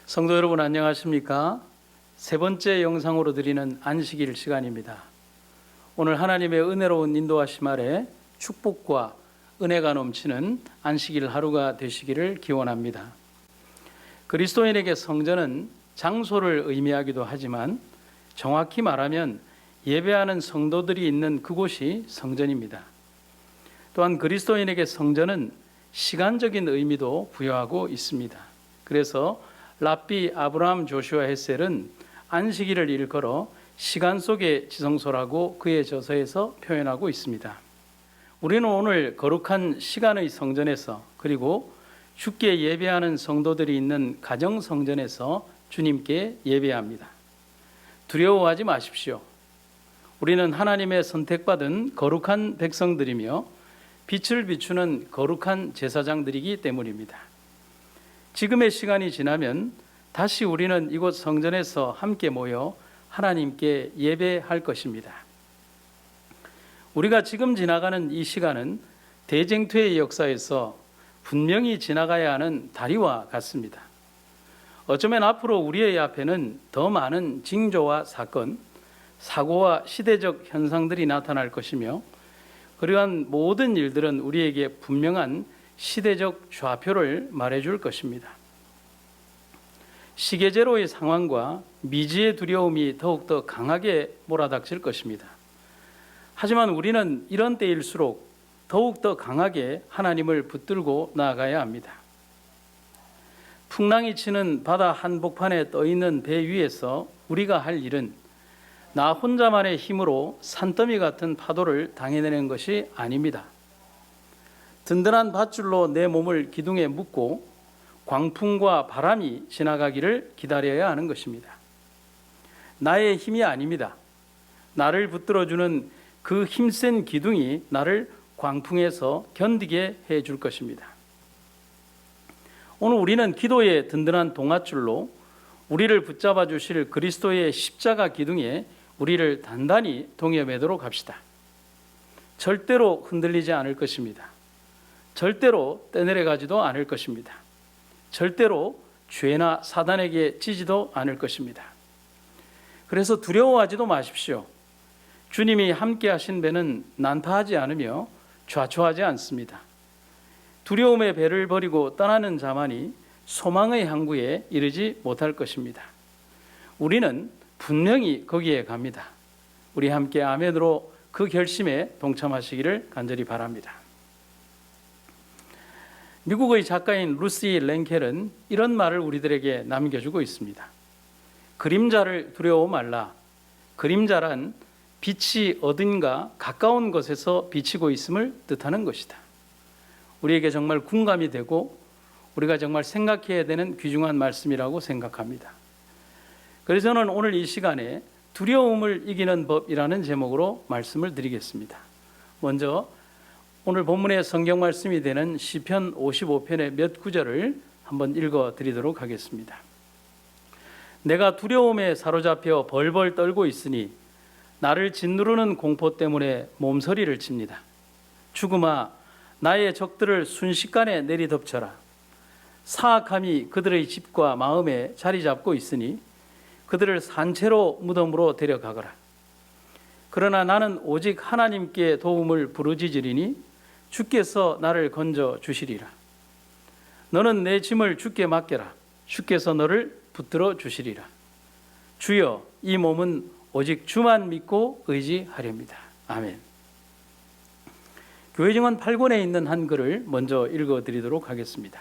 성도 여러분 안녕하십니까? 세 번째 영상으로 드리는 안식일 시간입니다. 오늘 하나님의 은혜로운 인도하심 아래 축복과 은혜가 넘치는 안식일 하루가 되시기를 기원합니다. 그리스도인에게 성전은 장소를 의미하기도 하지만 정확히 말하면 예배하는 성도들이 있는 그곳이 성전입니다. 또한 그리스도인에게 성전은 시간적인 의미도 부여하고 있습니다. 그래서 랍비 아브라함 조슈아 헷셀은 안식일을 일컬어 시간 속의 지성소라고 그의 저서에서 표현하고 있습니다. 우리는 오늘 거룩한 시간의 성전에서 그리고 주께 예배하는 성도들이 있는 가정 성전에서 주님께 예배합니다. 두려워하지 마십시오. 우리는 하나님의 선택받은 거룩한 백성들이며 빛을 비추는 거룩한 제사장들이기 때문입니다. 지금의 시간이 지나면 다시 우리는 이곳 성전에서 함께 모여 하나님께 예배할 것입니다. 우리가 지금 지나가는 이 시간은 대쟁투의 역사에서 분명히 지나가야 하는 다리와 같습니다. 어쩌면 앞으로 우리의 앞에는 더 많은 징조와 사건, 사고와 시대적 현상들이 나타날 것이며 그러한 모든 일들은 우리에게 분명한 시대적 좌표를 말해줄 것입니다. 시계제로의 상황과 미지의 두려움이 더욱더 강하게 몰아닥칠 것입니다. 하지만 우리는 이런 때일수록 더욱더 강하게 하나님을 붙들고 나아가야 합니다. 풍랑이 치는 바다 한복판에 떠있는 배 위에서 우리가 할 일은 나 혼자만의 힘으로 산더미 같은 파도를 당해내는 것이 아닙니다. 든든한 밧줄로 내 몸을 기둥에 묶고 광풍과 바람이 지나가기를 기다려야 하는 것입니다. 나의 힘이 아닙니다. 나를 붙들어주는 그 힘센 기둥이 나를 광풍에서 견디게 해줄 것입니다. 오늘 우리는 기도의 든든한 동아줄로 우리를 붙잡아 주실 그리스도의 십자가 기둥에 우리를 단단히 동여매도록 합시다. 절대로 흔들리지 않을 것입니다. 절대로 떼내려가지도 않을 것입니다. 절대로 죄나 사단에게 지지도 않을 것입니다. 그래서 두려워하지도 마십시오. 주님이 함께 하신 배는 난파하지 않으며 좌초하지 않습니다. 두려움의 배를 버리고 떠나는 자만이 소망의 항구에 이르지 못할 것입니다. 우리는 분명히 거기에 갑니다. 우리 함께 아멘으로 그 결심에 동참하시기를 간절히 바랍니다. 미국의 작가인 루시 랭켈은 이런 말을 우리들에게 남겨주고 있습니다. 그림자를 두려워 말라. 그림자란 빛이 어딘가 가까운 곳에서 비치고 있음을 뜻하는 것이다. 우리에게 정말 공감이 되고 우리가 정말 생각해야 되는 귀중한 말씀이라고 생각합니다. 그래서 저는 오늘 이 시간에 두려움을 이기는 법이라는 제목으로 말씀을 드리겠습니다. 먼저 오늘 본문의 성경 말씀이 되는 시편 55편의 몇 구절을 한번 읽어 드리도록 하겠습니다. 내가 두려움에 사로잡혀 벌벌 떨고 있으니 나를 짓누르는 공포 때문에 몸서리를 칩니다. 죽음아, 나의 적들을 순식간에 내리덮쳐라. 사악함이 그들의 집과 마음에 자리 잡고 있으니 그들을 산채로 무덤으로 데려가거라. 그러나 나는 오직 하나님께 도움을 부르짖으리니 주께서 나를 건져 주시리라. 너는 내 짐을 주께 맡겨라. 주께서 너를 붙들어 주시리라. 주여, 이 몸은 오직 주만 믿고 의지하렵니다. 아멘. 교회증언 8권에 있는 한 글을 먼저 읽어드리도록 하겠습니다.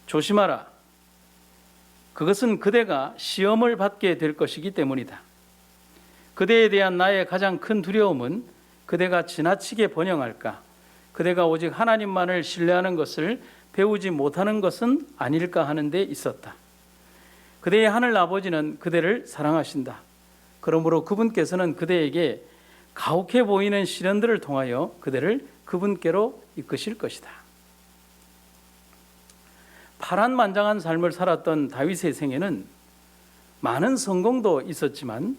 조심하라. 그것은 그대가 시험을 받게 될 것이기 때문이다. 그대에 대한 나의 가장 큰 두려움은 그대가 지나치게 번영할까, 그대가 오직 하나님만을 신뢰하는 것을 배우지 못하는 것은 아닐까 하는 데 있었다. 그대의 하늘 아버지는 그대를 사랑하신다. 그러므로 그분께서는 그대에게 가혹해 보이는 시련들을 통하여 그대를 그분께로 이끄실 것이다. 파란만장한 삶을 살았던 다윗의 생애는 많은 성공도 있었지만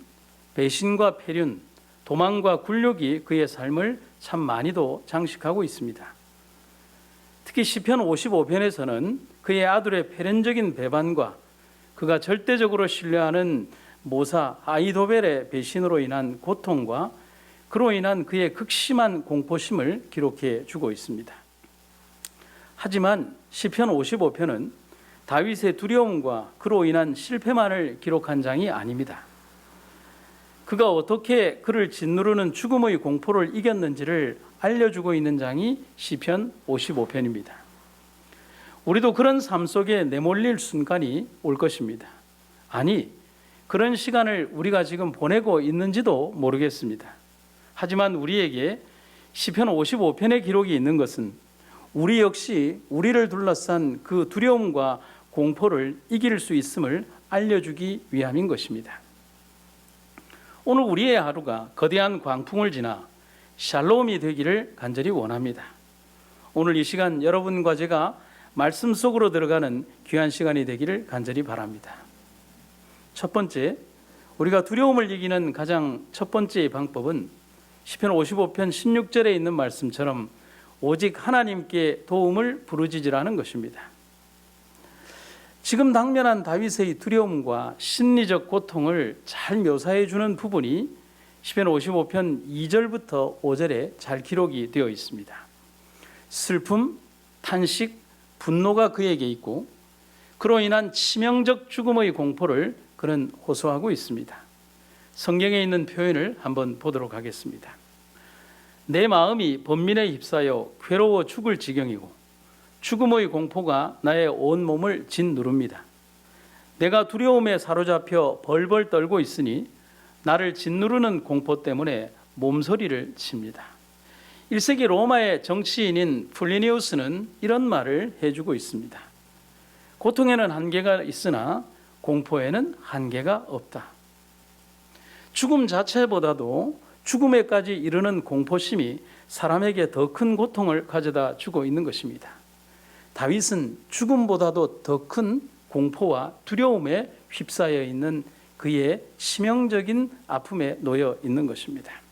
배신과 폐륜, 도망과 굴욕이 그의 삶을 참 많이도 장식하고 있습니다. 특히 시편 55편에서는 그의 아들의 폐륜적인 배반과 그가 절대적으로 신뢰하는 모사 아이도벨의 배신으로 인한 고통과 그로 인한 그의 극심한 공포심을 기록해 주고 있습니다. 하지만 시편 55편은 다윗의 두려움과 그로 인한 실패만을 기록한 장이 아닙니다. 그가 어떻게 그를 짓누르는 죽음의 공포를 이겼는지를 알려주고 있는 장이 시편 55편입니다. 우리도 그런 삶 속에 내몰릴 순간이 올 것입니다. 아니, 그런 시간을 우리가 지금 보내고 있는지도 모르겠습니다. 하지만 우리에게 시편 55편의 기록이 있는 것은 우리 역시 우리를 둘러싼 그 두려움과 공포를 이길 수 있음을 알려주기 위함인 것입니다. 오늘 우리의 하루가 거대한 광풍을 지나 샬롬이 되기를 간절히 원합니다. 오늘 이 시간 여러분과 제가 말씀 속으로 들어가는 귀한 시간이 되기를 간절히 바랍니다. 첫 번째, 우리가 두려움을 이기는 가장 첫 번째 방법은 시편 55편 16절에 있는 말씀처럼 오직 하나님께 도움을 부르짖으라는 것입니다. 지금 당면한 다윗의 두려움과 심리적 고통을 잘 묘사해 주는 부분이 시편 55편 2절부터 5절에 잘 기록이 되어 있습니다. 슬픔, 탄식, 분노가 그에게 있고 그로 인한 치명적 죽음의 공포를 그는 호소하고 있습니다. 성경에 있는 표현을 한번 보도록 하겠습니다. 내 마음이 번민에 휩싸여 괴로워 죽을 지경이고 죽음의 공포가 나의 온 몸을 짓누릅니다. 내가 두려움에 사로잡혀 벌벌 떨고 있으니 나를 짓누르는 공포 때문에 몸서리를 칩니다. 1세기 로마의 정치인인 플리니우스는 이런 말을 해주고 있습니다. 고통에는 한계가 있으나 공포에는 한계가 없다. 죽음 자체보다도 죽음에까지 이르는 공포심이 사람에게 더 큰 고통을 가져다 주고 있는 것입니다. 다윗은 죽음보다도 더 큰 공포와 두려움에 휩싸여 있는 그의 치명적인 아픔에 놓여 있는 것입니다.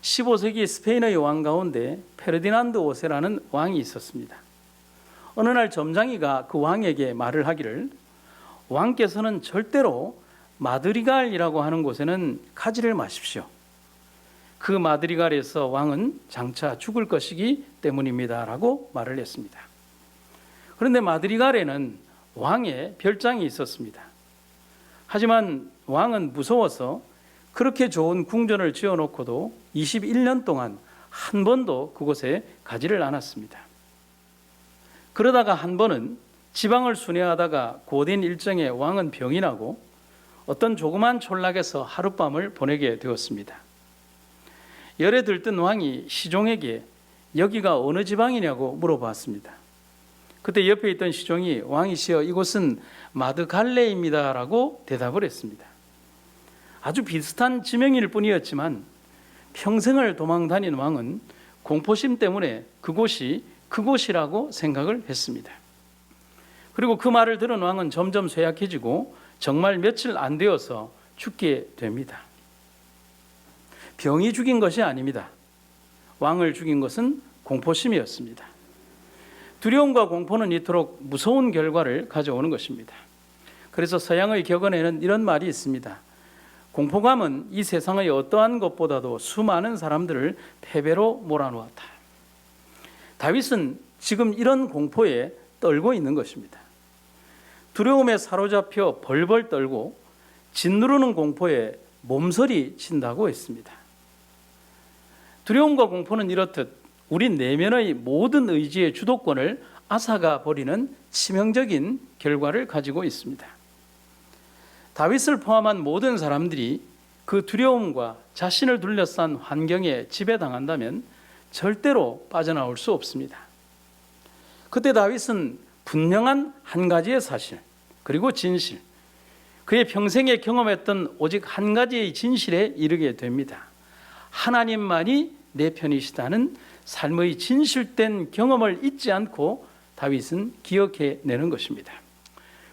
15세기 스페인의 왕 가운데 페르디난드 5세라는 왕이 있었습니다. 어느 날 점장이가 그 왕에게 말을 하기를 왕께서는 절대로 마드리갈이라고 하는 곳에는 가지를 마십시오. 그 마드리갈에서 왕은 장차 죽을 것이기 때문입니다. 라고 말을 했습니다. 그런데 마드리갈에는 왕의 별장이 있었습니다. 하지만 왕은 무서워서 그렇게 좋은 궁전을 지어놓고도 21년 동안 한 번도 그곳에 가지를 않았습니다. 그러다가 한 번은 지방을 순회하다가 고된 일정에 왕은 병이 나고 어떤 조그만 촌락에서 하룻밤을 보내게 되었습니다. 열에 들뜬 왕이 시종에게 여기가 어느 지방이냐고 물어봤습니다. 그때 옆에 있던 시종이 왕이시여 이곳은 마드갈레입니다 라고 대답을 했습니다. 아주 비슷한 지명일 뿐이었지만 평생을 도망 다닌 왕은 공포심 때문에 그곳이 그곳이라고 생각을 했습니다. 그리고 그 말을 들은 왕은 점점 쇠약해지고 정말 며칠 안 되어서 죽게 됩니다. 병이 죽인 것이 아닙니다. 왕을 죽인 것은 공포심이었습니다. 두려움과 공포는 이토록 무서운 결과를 가져오는 것입니다. 그래서 서양의 격언에는 이런 말이 있습니다. 공포감은 이 세상의 어떠한 것보다도 수많은 사람들을 패배로 몰아놓았다. 다윗은 지금 이런 공포에 떨고 있는 것입니다. 두려움에 사로잡혀 벌벌 떨고 짓누르는 공포에 몸서리 친다고 했습니다. 두려움과 공포는 이렇듯 우리 내면의 모든 의지의 주도권을 앗아가 버리는 치명적인 결과를 가지고 있습니다. 다윗을 포함한 모든 사람들이 그 두려움과 자신을 둘러싼 환경에 지배당한다면 절대로 빠져나올 수 없습니다. 그때 다윗은 분명한 한 가지의 사실, 그리고 진실, 그의 평생에 경험했던 오직 한 가지의 진실에 이르게 됩니다. 하나님만이 내 편이시다는 삶의 진실된 경험을 잊지 않고 다윗은 기억해내는 것입니다.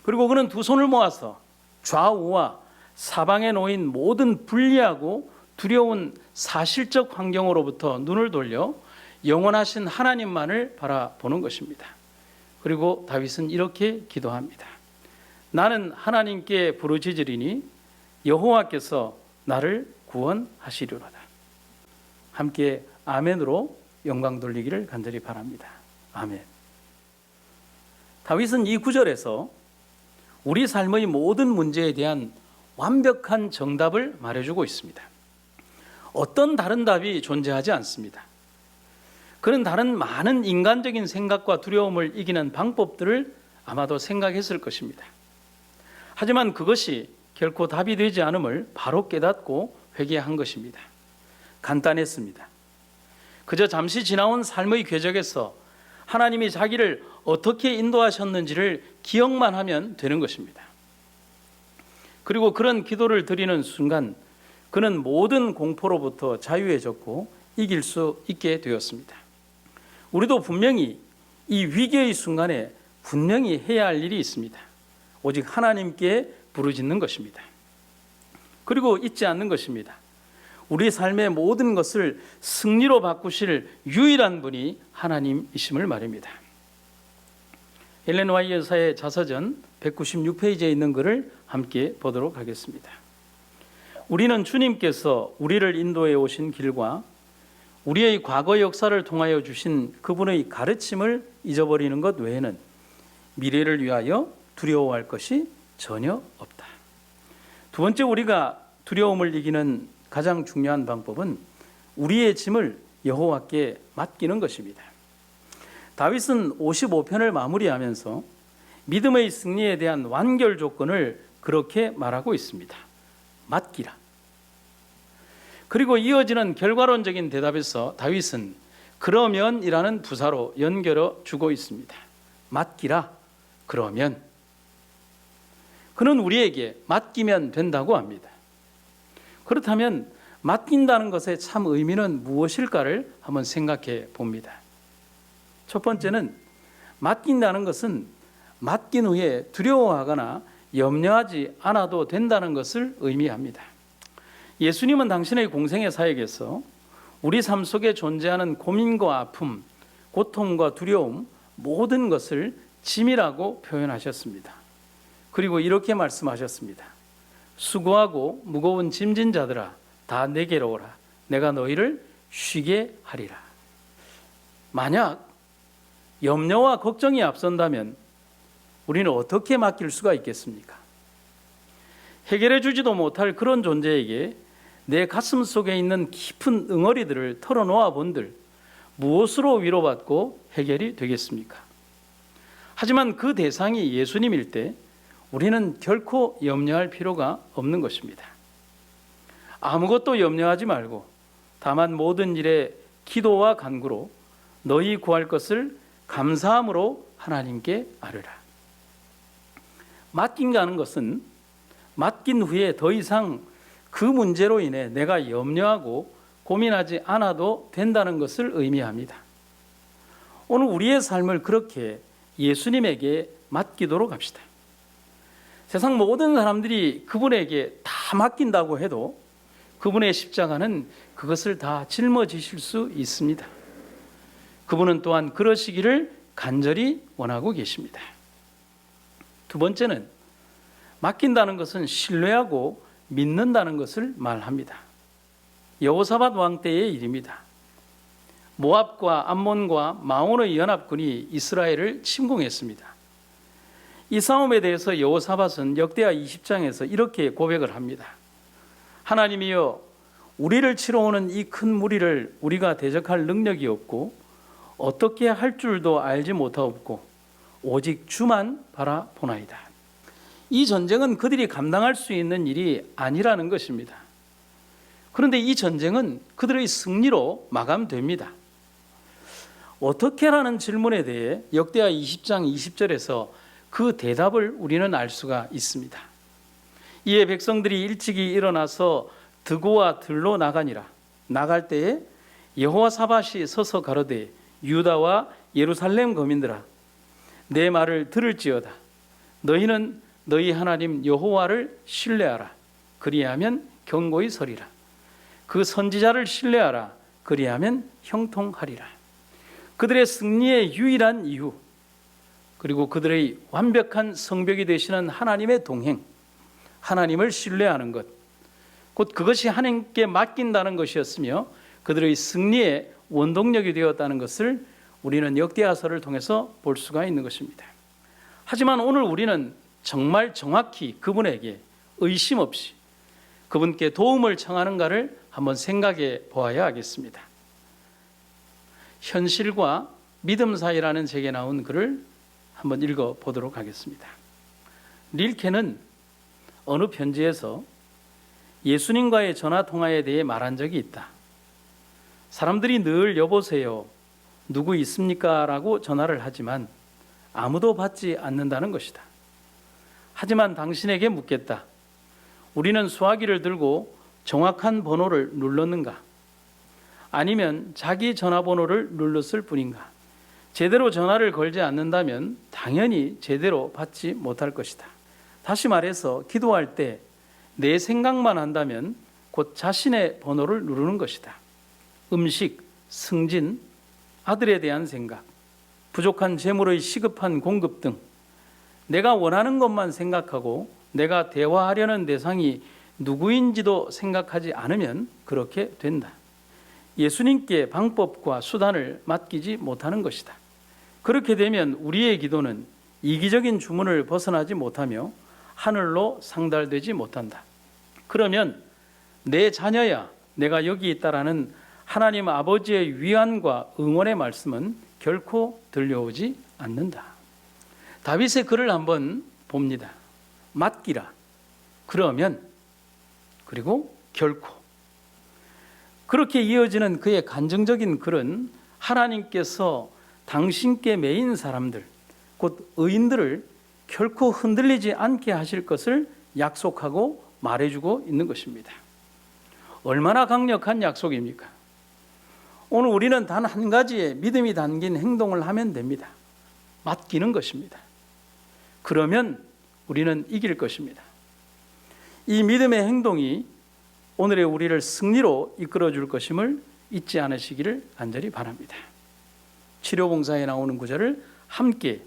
그리고 그는 두 손을 모아서 좌우와 사방에 놓인 모든 불리하고 두려운 사실적 환경으로부터 눈을 돌려 영원하신 하나님만을 바라보는 것입니다. 그리고 다윗은 이렇게 기도합니다. 나는 하나님께 부르짖으리니 여호와께서 나를 구원하시리로다. 함께 아멘으로 영광 돌리기를 간절히 바랍니다. 아멘. 다윗은 이 구절에서 우리 삶의 모든 문제에 대한 완벽한 정답을 말해주고 있습니다. 어떤 다른 답이 존재하지 않습니다. 그는 다른 많은 인간적인 생각과 두려움을 이기는 방법들을 아마도 생각했을 것입니다. 하지만 그것이 결코 답이 되지 않음을 바로 깨닫고 회개한 것입니다. 간단했습니다. 그저 잠시 지나온 삶의 궤적에서 하나님이 자기를 어떻게 인도하셨는지를 기억만 하면 되는 것입니다. 그리고 그런 기도를 드리는 순간 그는 모든 공포로부터 자유해졌고 이길 수 있게 되었습니다. 우리도 분명히 이 위기의 순간에 분명히 해야 할 일이 있습니다. 오직 하나님께 부르짖는 것입니다. 그리고 잊지 않는 것입니다. 우리 삶의 모든 것을 승리로 바꾸실 유일한 분이 하나님이심을 말입니다. 엘렌 화이트 여사의 자서전 196페이지에 있는 글을 함께 보도록 하겠습니다. 우리는 주님께서 우리를 인도해 오신 길과 우리의 과거 역사를 통하여 주신 그분의 가르침을 잊어버리는 것 외에는 미래를 위하여 두려워할 것이 전혀 없다. 두 번째, 우리가 두려움을 이기는 가장 중요한 방법은 우리의 짐을 여호와께 맡기는 것입니다. 다윗은 55편을 마무리하면서 믿음의 승리에 대한 완결 조건을 그렇게 말하고 있습니다. 맡기라. 그리고 이어지는 결과론적인 대답에서 다윗은 그러면이라는 부사로 연결해 주고 있습니다. 맡기라. 그러면. 그는 우리에게 맡기면 된다고 합니다. 그렇다면 맡긴다는 것의 참 의미는 무엇일까를 한번 생각해 봅니다. 첫 번째는 맡긴다는 것은 맡긴 후에 두려워하거나 염려하지 않아도 된다는 것을 의미합니다. 예수님은 당신의 공생의 사역에서 우리 삶 속에 존재하는 고민과 아픔, 고통과 두려움 모든 것을 짐이라고 표현하셨습니다. 그리고 이렇게 말씀하셨습니다. 수고하고 무거운 짐진 자들아 다 내게로 오라. 내가 너희를 쉬게 하리라. 만약 염려와 걱정이 앞선다면 우리는 어떻게 맡길 수가 있겠습니까? 해결해 주지도 못할 그런 존재에게 내 가슴 속에 있는 깊은 응어리들을 털어놓아 본들 무엇으로 위로받고 해결이 되겠습니까? 하지만 그 대상이 예수님일 때 우리는 결코 염려할 필요가 없는 것입니다. 아무것도 염려하지 말고 다만 모든 일에 기도와 간구로 너희 구할 것을 감사함으로 하나님께 아뢰라. 맡긴다는 것은 맡긴 후에 더 이상 그 문제로 인해 내가 염려하고 고민하지 않아도 된다는 것을 의미합니다. 오늘 우리의 삶을 그렇게 예수님에게 맡기도록 합시다. 세상 모든 사람들이 그분에게 다 맡긴다고 해도 그분의 십자가는 그것을 다 짊어지실 수 있습니다. 그분은 또한 그러시기를 간절히 원하고 계십니다. 두 번째는 맡긴다는 것은 신뢰하고 믿는다는 것을 말합니다. 여호사밧 왕 때의 일입니다. 모압과 암몬과 마온의 연합군이 이스라엘을 침공했습니다. 이 싸움에 대해서 여호사밧은 역대하 20장에서 이렇게 고백을 합니다. 하나님이여, 우리를 치러 오는 이 큰 무리를 우리가 대적할 능력이 없고 어떻게 할 줄도 알지 못하옵고 오직 주만 바라보나이다. 이 전쟁은 그들이 감당할 수 있는 일이 아니라는 것입니다. 그런데 이 전쟁은 그들의 승리로 마감됩니다. 어떻게라는 질문에 대해 역대하 20장 20절에서 그 대답을 우리는 알 수가 있습니다. 이에 백성들이 일찍이 일어나서 드고와 들로 나가니라. 나갈 때에 여호사밧이 서서 가로되 유다와 예루살렘 거민들아, 내 말을 들을지어다. 너희는 너희 하나님 여호와를 신뢰하라. 그리하면 견고히 서리라. 그 선지자를 신뢰하라. 그리하면 형통하리라. 그들의 승리의 유일한 이유, 그리고 그들의 완벽한 성벽이 되시는 하나님의 동행, 하나님을 신뢰하는 것, 곧 그것이 하나님께 맡긴다는 것이었으며 그들의 승리의 원동력이 되었다는 것을 우리는 역대하서를 통해서 볼 수가 있는 것입니다. 하지만 오늘 우리는 정말 정확히 그분에게 의심 없이 그분께 도움을 청하는가를 한번 생각해 보아야 하겠습니다. 현실과 믿음 사이라는 책에 나온 글을 한번 읽어보도록 하겠습니다. 릴케는 어느 편지에서 예수님과의 전화통화에 대해 말한 적이 있다. 사람들이 늘 여보세요, 누구 있습니까? 라고 전화를 하지만 아무도 받지 않는다는 것이다. 하지만 당신에게 묻겠다. 우리는 수화기를 들고 정확한 번호를 눌렀는가? 아니면 자기 전화번호를 눌렀을 뿐인가? 제대로 전화를 걸지 않는다면 당연히 제대로 받지 못할 것이다. 다시 말해서 기도할 때 내 생각만 한다면 곧 자신의 번호를 누르는 것이다. 음식, 승진, 아들에 대한 생각, 부족한 재물의 시급한 공급 등 내가 원하는 것만 생각하고 내가 대화하려는 대상이 누구인지도 생각하지 않으면 그렇게 된다. 예수님께 방법과 수단을 맡기지 못하는 것이다. 그렇게 되면 우리의 기도는 이기적인 주문을 벗어나지 못하며 하늘로 상달되지 못한다. 그러면 내 자녀야 내가 여기 있다라는 하나님 아버지의 위안과 응원의 말씀은 결코 들려오지 않는다. 다윗의 글을 한번 봅니다. 맡기라. 그러면 그리고 결코. 그렇게 이어지는 그의 간증적인 글은 하나님께서 당신께 매인 사람들, 곧 의인들을 결코 흔들리지 않게 하실 것을 약속하고 말해주고 있는 것입니다. 얼마나 강력한 약속입니까? 오늘 우리는 단 한 가지의 믿음이 담긴 행동을 하면 됩니다. 맡기는 것입니다. 그러면 우리는 이길 것입니다. 이 믿음의 행동이 오늘의 우리를 승리로 이끌어 줄 것임을 잊지 않으시기를 간절히 바랍니다. 치료봉사에 나오는 구절을 함께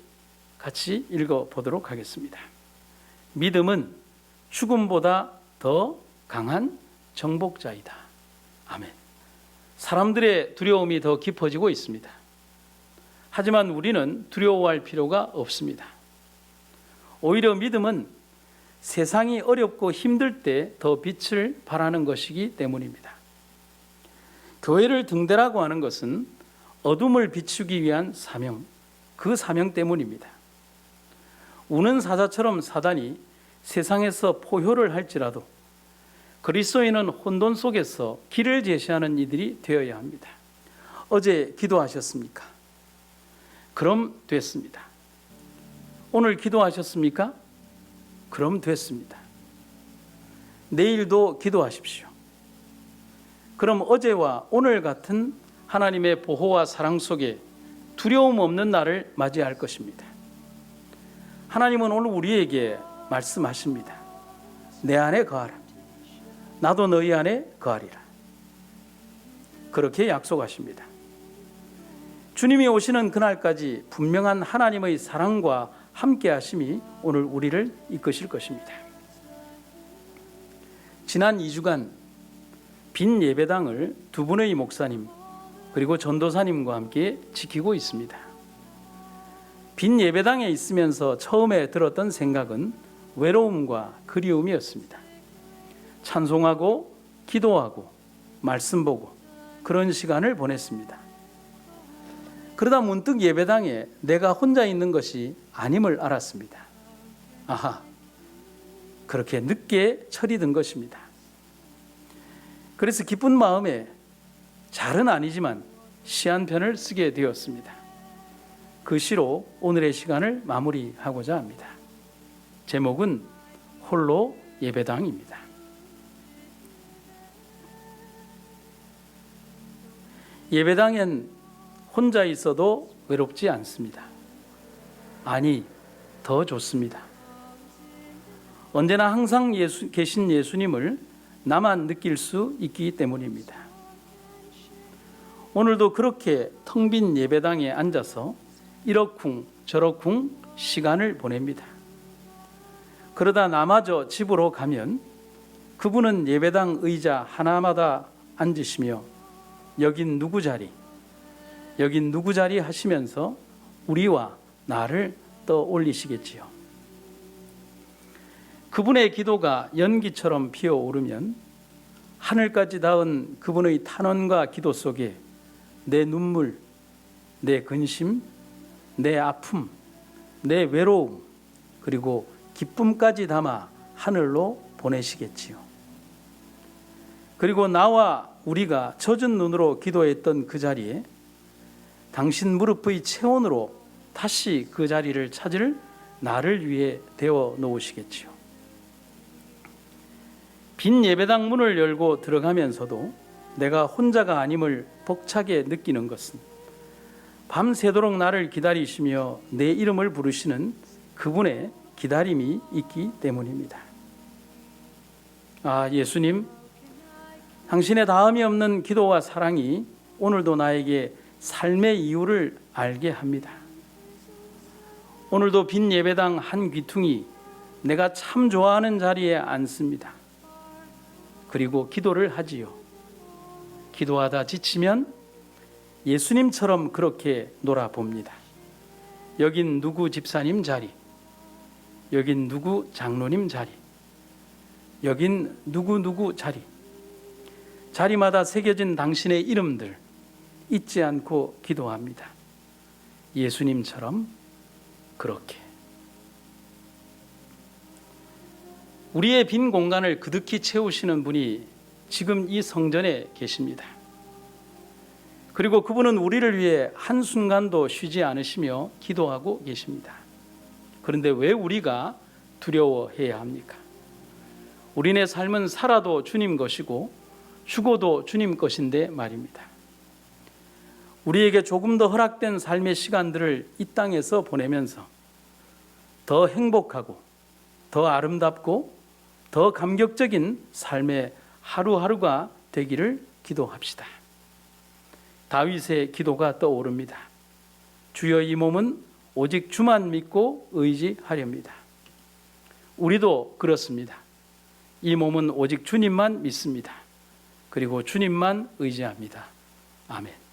같이 읽어보도록 하겠습니다. 믿음은 죽음보다 더 강한 정복자이다. 아멘. 사람들의 두려움이 더 깊어지고 있습니다. 하지만 우리는 두려워할 필요가 없습니다. 오히려 믿음은 세상이 어렵고 힘들 때 더 빛을 발하는 것이기 때문입니다. 교회를 등대라고 하는 것은 어둠을 비추기 위한 사명, 그 사명 때문입니다. 우는 사자처럼 사단이 세상에서 포효를 할지라도 그리스도인은 혼돈 속에서 길을 제시하는 이들이 되어야 합니다. 어제 기도하셨습니까? 그럼 됐습니다. 오늘 기도하셨습니까? 그럼 됐습니다. 내일도 기도하십시오. 그럼 어제와 오늘 같은 하나님의 보호와 사랑 속에 두려움 없는 날을 맞이할 것입니다. 하나님은 오늘 우리에게 말씀하십니다. 내 안에 거하라. 나도 너희 안에 거하리라. 그렇게 약속하십니다. 주님이 오시는 그날까지 분명한 하나님의 사랑과 함께 하심이 오늘 우리를 이끄실 것입니다. 지난 2주간 빈 예배당을 두 분의 목사님 그리고 전도사님과 함께 지키고 있습니다. 빈 예배당에 있으면서 처음에 들었던 생각은 외로움과 그리움이었습니다. 찬송하고 기도하고 말씀 보고 그런 시간을 보냈습니다. 그러다 문득 예배당에 내가 혼자 있는 것이 아님을 알았습니다. 아하, 그렇게 늦게 철이 든 것입니다. 그래서 기쁜 마음에 잘은 아니지만 시 한 편을 쓰게 되었습니다. 그 시로 오늘의 시간을 마무리하고자 합니다. 제목은 홀로 예배당입니다. 예배당엔 혼자 있어도 외롭지 않습니다. 아니, 더 좋습니다. 언제나 항상 계신 예수님을 나만 느낄 수 있기 때문입니다. 오늘도 그렇게 텅 빈 예배당에 앉아서 이러쿵 저러쿵 시간을 보냅니다. 그러다 나마저 집으로 가면 그분은 예배당 의자 하나마다 앉으시며 여긴 누구 자리, 여긴 누구 자리 하시면서 우리와 나를 떠올리시겠지요. 그분의 기도가 연기처럼 피어오르면 하늘까지 닿은 그분의 탄원과 기도 속에 내 눈물, 내 근심, 내 아픔, 내 외로움, 그리고 기쁨까지 담아 하늘로 보내시겠지요. 그리고 나와 우리가 젖은 눈으로 기도했던 그 자리에 당신 무릎의 체온으로 다시 그 자리를 찾을 나를 위해 데워 놓으시겠지요. 빈 예배당 문을 열고 들어가면서도 내가 혼자가 아님을 벅차게 느끼는 것은 밤새도록 나를 기다리시며 내 이름을 부르시는 그분의 기다림이 있기 때문입니다. 아, 예수님, 당신의 다음이 없는 기도와 사랑이 오늘도 나에게 삶의 이유를 알게 합니다. 오늘도 빈 예배당 한 귀퉁이 내가 참 좋아하는 자리에 앉습니다. 그리고 기도를 하지요. 기도하다 지치면 예수님처럼 그렇게 놀아봅니다. 여긴 누구 집사님 자리, 여긴 누구 장로님 자리, 여긴 누구 자리, 자리마다 새겨진 당신의 이름들 잊지 않고 기도합니다. 예수님처럼 그렇게. 우리의 빈 공간을 그득히 채우시는 분이 지금 이 성전에 계십니다. 그리고 그분은 우리를 위해 한순간도 쉬지 않으시며 기도하고 계십니다. 그런데 왜 우리가 두려워해야 합니까? 우리네 삶은 살아도 주님 것이고 죽어도 주님 것인데 말입니다. 우리에게 조금 더 허락된 삶의 시간들을 이 땅에서 보내면서 더 행복하고 더 아름답고 더 감격적인 삶의 하루하루가 되기를 기도합시다. 다윗의 기도가 떠오릅니다. 주여, 이 몸은 오직 주만 믿고 의지하렵니다. 우리도 그렇습니다. 이 몸은 오직 주님만 믿습니다. 그리고 주님만 의지합니다. 아멘.